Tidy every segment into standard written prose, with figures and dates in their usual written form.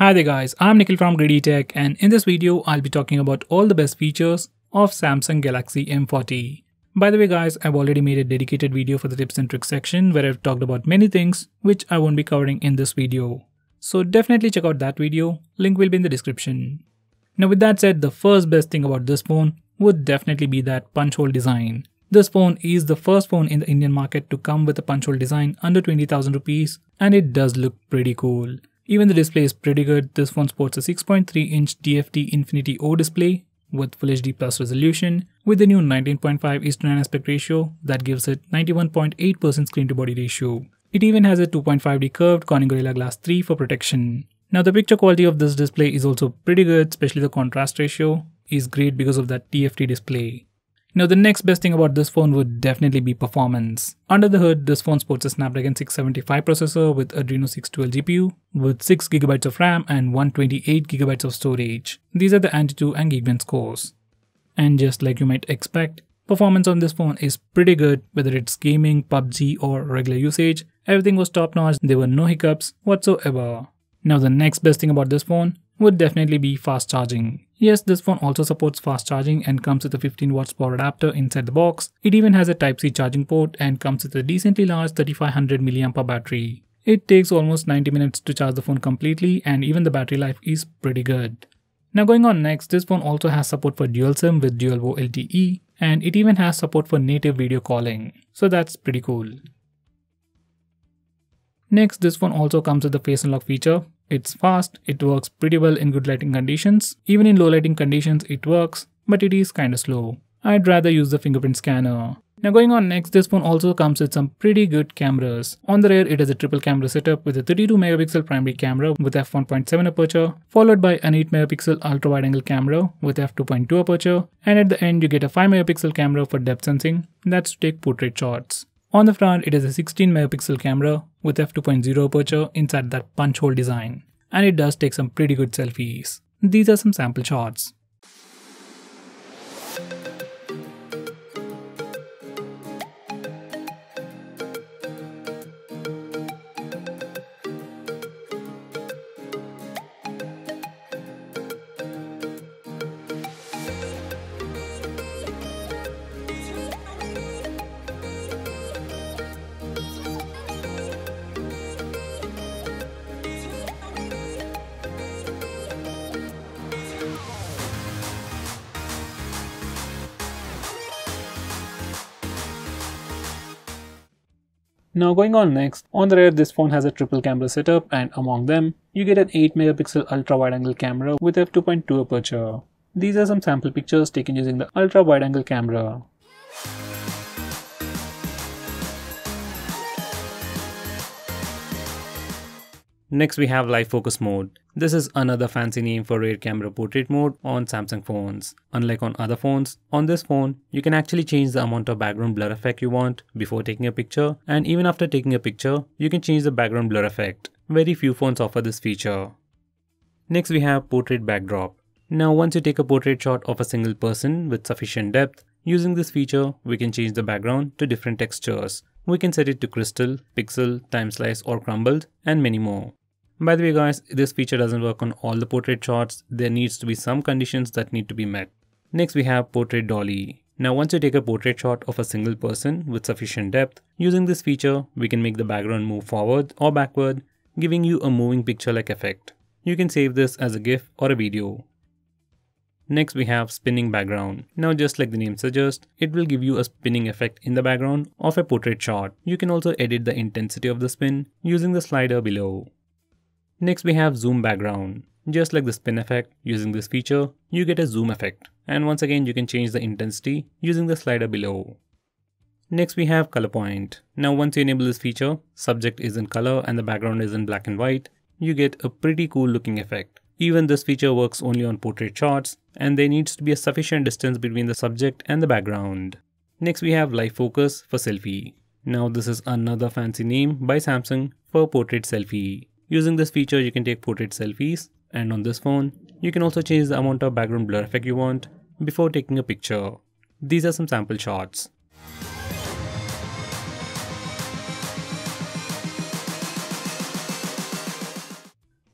Hi there guys, I'm Nikhil from GreedyTech, and in this video I'll be talking about all the best features of Samsung Galaxy M40. By the way guys, I've already made a dedicated video for the tips and tricks section where I've talked about many things which I won't be covering in this video. So definitely check out that video, link will be in the description. Now with that said, the first best thing about this phone would definitely be that punch hole design. This phone is the first phone in the Indian market to come with a punch hole design under 20,000 rupees, and it does look pretty cool. Even the display is pretty good. This phone sports a 6.3-inch TFT Infinity O display with Full HD Plus resolution with the new 19.5:9 aspect ratio that gives it 91.8% screen to body ratio. It even has a 2.5D curved Corning Gorilla Glass 3 for protection. Now the picture quality of this display is also pretty good, especially the contrast ratio is great because of that TFT display. Now the next best thing about this phone would definitely be performance. Under the hood, this phone sports a Snapdragon 675 processor with Adreno 612 GPU with 6GB of RAM and 128GB of storage. These are the Antutu and Geekbench scores. And just like you might expect, performance on this phone is pretty good, whether it's gaming, PUBG or regular usage. Everything was top notch, there were no hiccups whatsoever. Now the next best thing about this phone would definitely be fast charging. Yes, this phone also supports fast charging and comes with a 15 watts power adapter inside the box. It even has a Type-C charging port and comes with a decently large 3500 mAh battery. It takes almost 90 minutes to charge the phone completely, and even the battery life is pretty good. Now going on next, this phone also has support for dual SIM with Dual-O LTE, and it even has support for native video calling. So that's pretty cool. Next, this phone also comes with the face unlock feature. It's fast, it works pretty well in good lighting conditions. Even in low lighting conditions it works, but it is kinda slow. I'd rather use the fingerprint scanner. Now going on next, this phone also comes with some pretty good cameras. On the rear, it has a triple camera setup with a 32 megapixel primary camera with f1.7 aperture, followed by an 8 megapixel ultra wide angle camera with f2.2 aperture, and at the end you get a 5 megapixel camera for depth sensing, that's to take portrait shots. On the front, it has a 16 megapixel camera with f2.0 aperture inside that punch hole design, and it does take some pretty good selfies. These are some sample shots. Now going on next, on the rear this phone has a triple camera setup, and among them, you get an 8 megapixel ultra wide angle camera with f2.2 aperture. These are some sample pictures taken using the ultra wide angle camera. Next we have live focus mode. This is another fancy name for rear camera portrait mode on Samsung phones. Unlike on other phones, on this phone, you can actually change the amount of background blur effect you want before taking a picture, and even after taking a picture, you can change the background blur effect. Very few phones offer this feature. Next we have portrait backdrop. Now once you take a portrait shot of a single person with sufficient depth, using this feature, we can change the background to different textures. We can set it to crystal, pixel, time slice or crumbled, and many more. By the way guys, this feature doesn't work on all the portrait shots, there needs to be some conditions that need to be met. Next we have portrait dolly. Now once you take a portrait shot of a single person with sufficient depth, using this feature, we can make the background move forward or backward, giving you a moving picture like effect. You can save this as a GIF or a video. Next we have spinning background. Now just like the name suggests, it will give you a spinning effect in the background of a portrait shot. You can also edit the intensity of the spin using the slider below. Next we have zoom background. Just like the spin effect, using this feature, you get a zoom effect. And once again you can change the intensity using the slider below. Next we have color point. Now once you enable this feature, subject is in color and the background is in black and white, you get a pretty cool looking effect. Even this feature works only on portrait shots, and there needs to be a sufficient distance between the subject and the background. Next we have live focus for selfie. Now this is another fancy name by Samsung for portrait selfie. Using this feature you can take portrait selfies, and on this phone, you can also change the amount of background blur effect you want before taking a picture. These are some sample shots.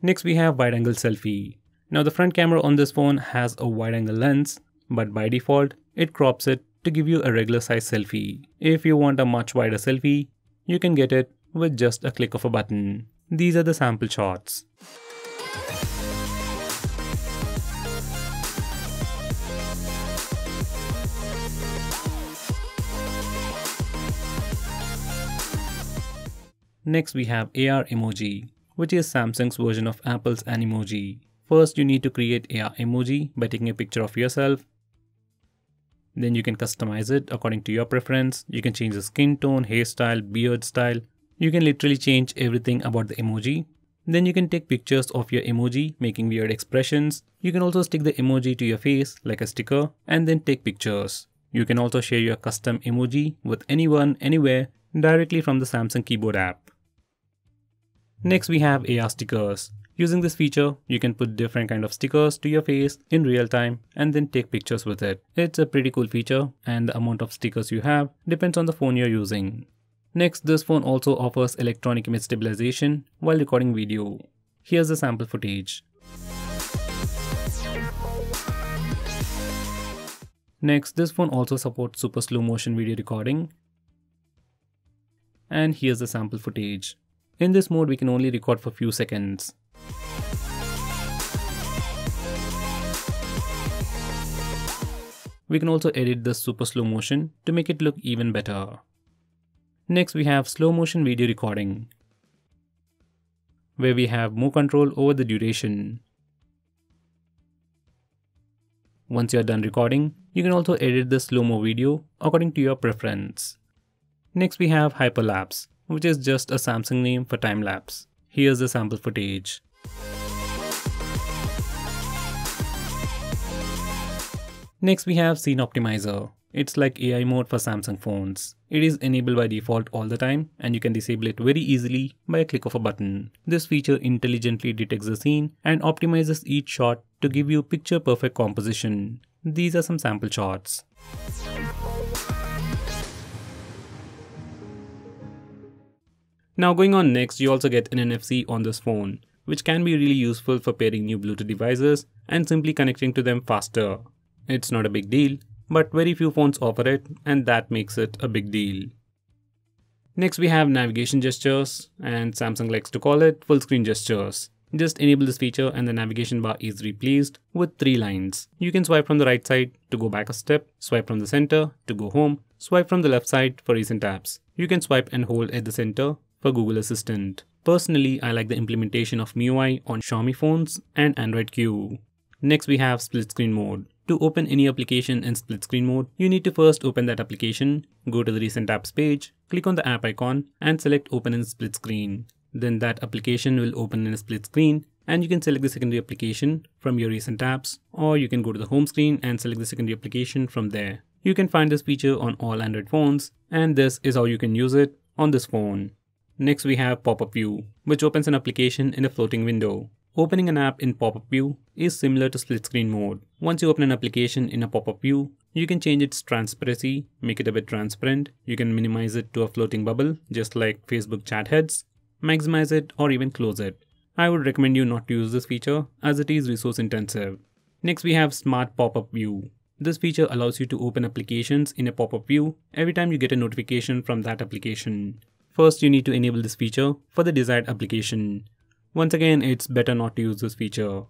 Next we have wide angle selfie. Now the front camera on this phone has a wide angle lens, but by default it crops it to give you a regular size selfie. If you want a much wider selfie, you can get it with just a click of a button. These are the sample shots. Next we have AR emoji, which is Samsung's version of Apple's Animoji. First you need to create AR emoji by taking a picture of yourself. Then you can customize it according to your preference. You can change the skin tone, hairstyle, beard style. You can literally change everything about the emoji. Then you can take pictures of your emoji making weird expressions. You can also stick the emoji to your face like a sticker and then take pictures. You can also share your custom emoji with anyone, anywhere directly from the Samsung keyboard app. Next we have AR stickers. Using this feature, you can put different kind of stickers to your face in real time and then take pictures with it. It's a pretty cool feature and the amount of stickers you have depends on the phone you're using. Next, this phone also offers electronic image stabilization while recording video. Here's the sample footage. Next, this phone also supports super slow motion video recording. And here's the sample footage. In this mode, we can only record for few seconds. We can also edit the super slow motion to make it look even better. Next, we have slow motion video recording, where we have more control over the duration. Once you're done recording, you can also edit the slow-mo video according to your preference. Next, we have HYPERLAPSE, which is just a Samsung name for time-lapse. Here's the sample footage. Next we have Scene Optimizer. It's like AI mode for Samsung phones. It is enabled by default all the time and you can disable it very easily by a click of a button. This feature intelligently detects the scene and optimizes each shot to give you picture perfect composition. These are some sample shots. Now going on next, you also get an NFC on this phone, which can be really useful for pairing new Bluetooth devices and simply connecting to them faster. It's not a big deal, but very few phones offer it and that makes it a big deal. Next we have navigation gestures, and Samsung likes to call it full screen gestures. Just enable this feature and the navigation bar is replaced with 3 lines. You can swipe from the right side to go back a step, swipe from the center to go home, swipe from the left side for recent apps. You can swipe and hold at the center for Google Assistant. Personally, I like the implementation of MIUI on Xiaomi phones and Android Q. Next we have split screen mode. To open any application in split screen mode, you need to first open that application, go to the recent apps page, click on the app icon and select open in split screen. Then that application will open in a split screen and you can select the secondary application from your recent apps, or you can go to the home screen and select the secondary application from there. You can find this feature on all Android phones and this is how you can use it on this phone. Next we have pop-up view, which opens an application in a floating window. Opening an app in pop-up view is similar to split screen mode. Once you open an application in a pop-up view, you can change its transparency, make it a bit transparent. You can minimize it to a floating bubble, just like Facebook chat heads, maximize it or even close it. I would recommend you not to use this feature as it is resource intensive. Next we have smart pop-up view. This feature allows you to open applications in a pop-up view every time you get a notification from that application. First, you need to enable this feature for the desired application. Once again, it's better not to use this feature.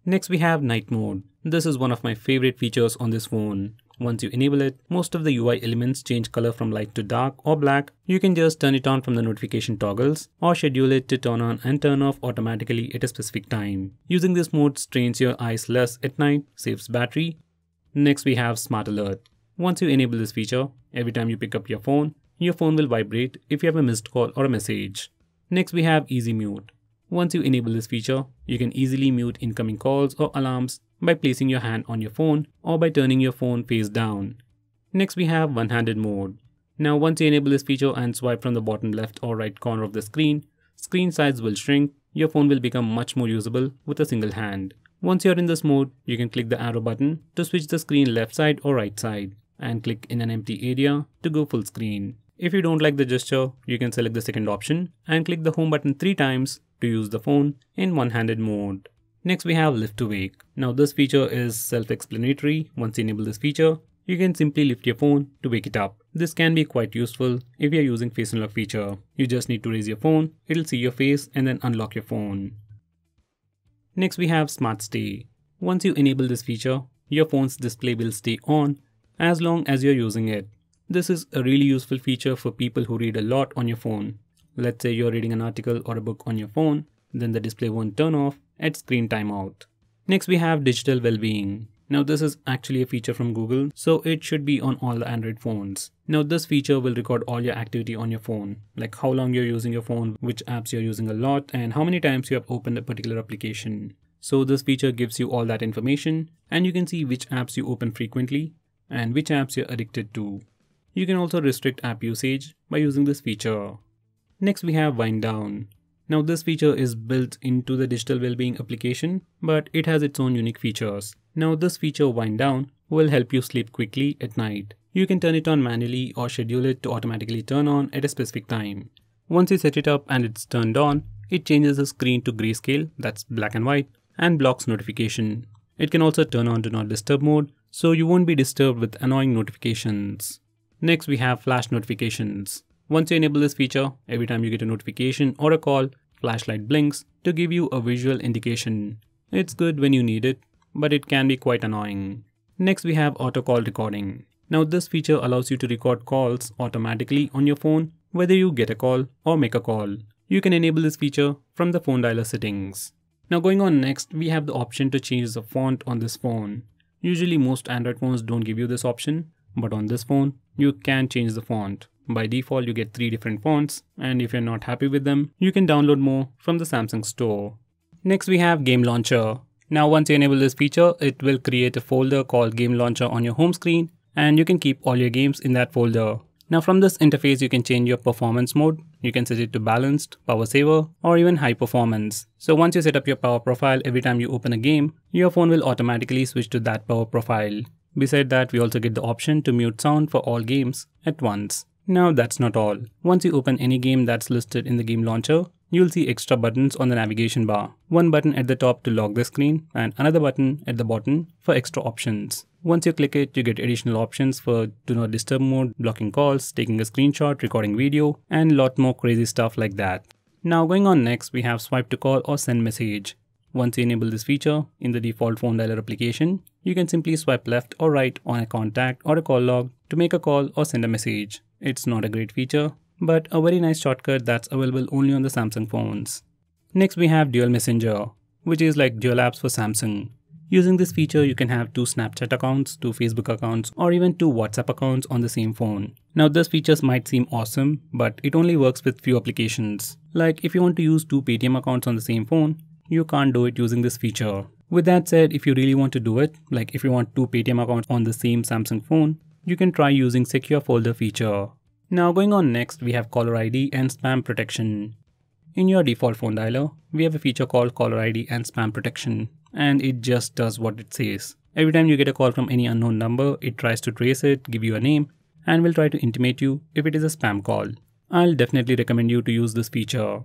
Next we have night mode. This is one of my favorite features on this phone. Once you enable it, most of the UI elements change color from light to dark or black. You can just turn it on from the notification toggles or schedule it to turn on and turn off automatically at a specific time. Using this mode strains your eyes less at night, saves battery. Next we have smart alert. Once you enable this feature, every time you pick up your phone will vibrate if you have a missed call or a message. Next we have easy mute. Once you enable this feature, you can easily mute incoming calls or alarms by placing your hand on your phone or by turning your phone face down. Next we have one-handed mode. Now once you enable this feature and swipe from the bottom left or right corner of the screen size will shrink, your phone will become much more usable with a single hand. Once you're in this mode, you can click the arrow button to switch the screen left side or right side and click in an empty area to go full screen. If you don't like the gesture, you can select the second option and click the home button 3 times to use the phone in one-handed mode. Next we have lift to wake. Now this feature is self-explanatory. Once you enable this feature, you can simply lift your phone to wake it up. This can be quite useful if you are using face unlock feature. You just need to raise your phone, it'll see your face and then unlock your phone. Next we have smart stay. Once you enable this feature, your phone's display will stay on as long as you're using it. This is a really useful feature for people who read a lot on your phone. Let's say you're reading an article or a book on your phone, then the display won't turn off at screen timeout. Next we have digital well-being. Now this is actually a feature from Google, so it should be on all the Android phones. Now this feature will record all your activity on your phone, like how long you're using your phone, which apps you're using a lot, and how many times you have opened a particular application. So this feature gives you all that information, and you can see which apps you open frequently and which apps you're addicted to. You can also restrict app usage by using this feature. Next we have wind down. Now this feature is built into the digital well-being application, but it has its own unique features. Now this feature wind down will help you sleep quickly at night. You can turn it on manually or schedule it to automatically turn on at a specific time. Once you set it up and it's turned on, it changes the screen to grayscale, that's black and white, and blocks notification. It can also turn on do not disturb mode, so you won't be disturbed with annoying notifications. Next we have flash notifications. Once you enable this feature, every time you get a notification or a call, flashlight blinks to give you a visual indication. It's good when you need it, but it can be quite annoying. Next we have auto call recording. Now this feature allows you to record calls automatically on your phone, whether you get a call or make a call. You can enable this feature from the phone dialer settings. Now going on next, we have the option to change the font on this phone. Usually most Android phones don't give you this option, but on this phone, you can change the font. By default, you get 3 different fonts, and if you're not happy with them, you can download more from the Samsung store. Next we have Game Launcher. Now once you enable this feature, it will create a folder called Game Launcher on your home screen, and you can keep all your games in that folder. Now from this interface, you can change your performance mode. You can set it to balanced, power saver, or even high performance. So once you set up your power profile, every time you open a game, your phone will automatically switch to that power profile. Besides that, we also get the option to mute sound for all games at once. Now that's not all. Once you open any game that's listed in the game launcher, you'll see extra buttons on the navigation bar. One button at the top to lock the screen and another button at the bottom for extra options. Once you click it, you get additional options for do not disturb mode, blocking calls, taking a screenshot, recording video, and a lot more crazy stuff like that. Now going on next, we have swipe to call or send message. Once you enable this feature in the default phone dialer application, you can simply swipe left or right on a contact or a call log to make a call or send a message. It's not a great feature, but a very nice shortcut that's available only on the Samsung phones. Next we have Dual Messenger, which is like Dual Apps for Samsung. Using this feature, you can have 2 Snapchat accounts, 2 Facebook accounts, or even 2 WhatsApp accounts on the same phone. Now this feature might seem awesome, but it only works with few applications. Like if you want to use 2 Paytm accounts on the same phone, you can't do it using this feature. With that said, if you really want to do it, like if you want 2 Paytm accounts on the same Samsung phone, you can try using Secure Folder feature. Now going on next, we have caller ID and spam protection. In your default phone dialer, we have a feature called caller ID and spam protection, and it just does what it says. Every time you get a call from any unknown number, it tries to trace it, give you a name, and will try to intimate you if it is a spam call. I'll definitely recommend you to use this feature.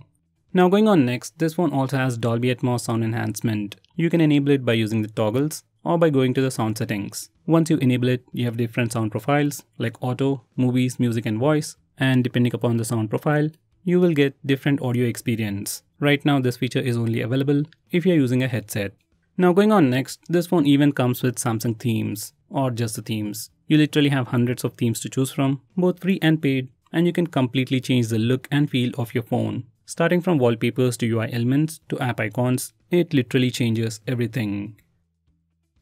Now going on next, this phone also has Dolby Atmos sound enhancement. You can enable it by using the toggles or by going to the sound settings. Once you enable it, you have different sound profiles like auto, movies, music and voice, and depending upon the sound profile, you will get different audio experience. Right now this feature is only available if you're using a headset. Now going on next, this phone even comes with Samsung themes, or just the themes. You literally have hundreds of themes to choose from, both free and paid, and you can completely change the look and feel of your phone. Starting from wallpapers to UI elements to app icons, it literally changes everything.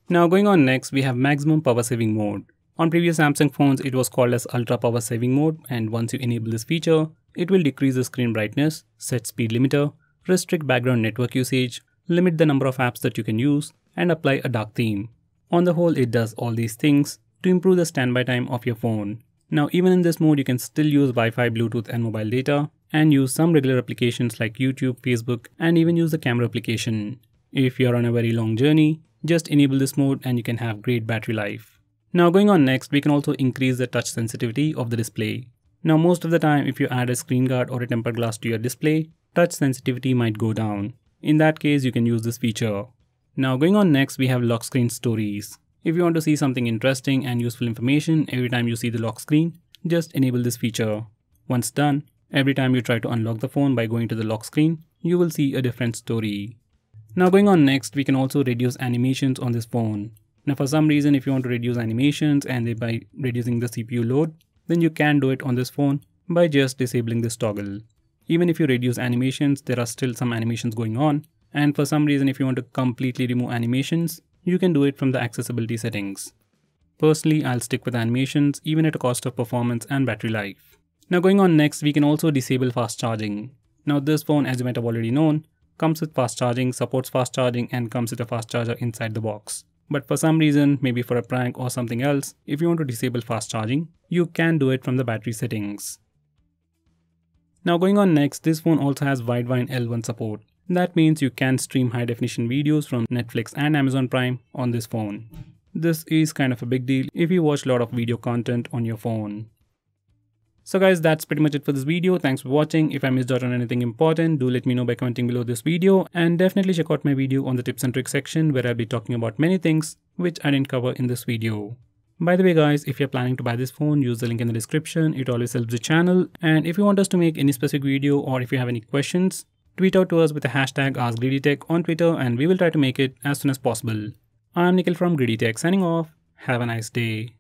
Now going on next, we have maximum power saving mode. On previous Samsung phones, it was called as ultra power saving mode, and once you enable this feature, it will decrease the screen brightness, set speed limiter, restrict background network usage, limit the number of apps that you can use, and apply a dark theme. On the whole, it does all these things to improve the standby time of your phone. Now even in this mode, you can still use Wi-Fi, Bluetooth and mobile data, and use some regular applications like YouTube, Facebook, and even use the camera application. If you're on a very long journey, just enable this mode and you can have great battery life. Now going on next, we can also increase the touch sensitivity of the display. Now most of the time, if you add a screen guard or a tempered glass to your display, touch sensitivity might go down. In that case, you can use this feature. Now going on next, we have lock screen stories. If you want to see something interesting and useful information every time you see the lock screen, just enable this feature. Once done, every time you try to unlock the phone by going to the lock screen, you will see a different story. Now going on next, we can also reduce animations on this phone. Now for some reason, if you want to reduce animations and thereby reducing the CPU load, then you can do it on this phone by just disabling this toggle. Even if you reduce animations, there are still some animations going on. And for some reason, if you want to completely remove animations, you can do it from the accessibility settings. Personally, I'll stick with animations even at a cost of performance and battery life. Now going on next, we can also disable fast charging. Now this phone, as you might have already known, comes with fast charging, supports fast charging, and comes with a fast charger inside the box. But for some reason, maybe for a prank or something else, if you want to disable fast charging, you can do it from the battery settings. Now going on next, this phone also has wideband L1 support. That means you can stream high definition videos from Netflix and Amazon Prime on this phone. This is kind of a big deal if you watch a lot of video content on your phone. So guys, that's pretty much it for this video. Thanks for watching. If I missed out on anything important, do let me know by commenting below this video, and definitely check out my video on the tips and tricks section where I'll be talking about many things which I didn't cover in this video. By the way guys, if you're planning to buy this phone, use the link in the description. It always helps the channel. And if you want us to make any specific video or if you have any questions, tweet out to us with the hashtag ASKGREEDYTECH on Twitter and we will try to make it as soon as possible. I'm Nikhil from GreedyTech signing off. Have a nice day.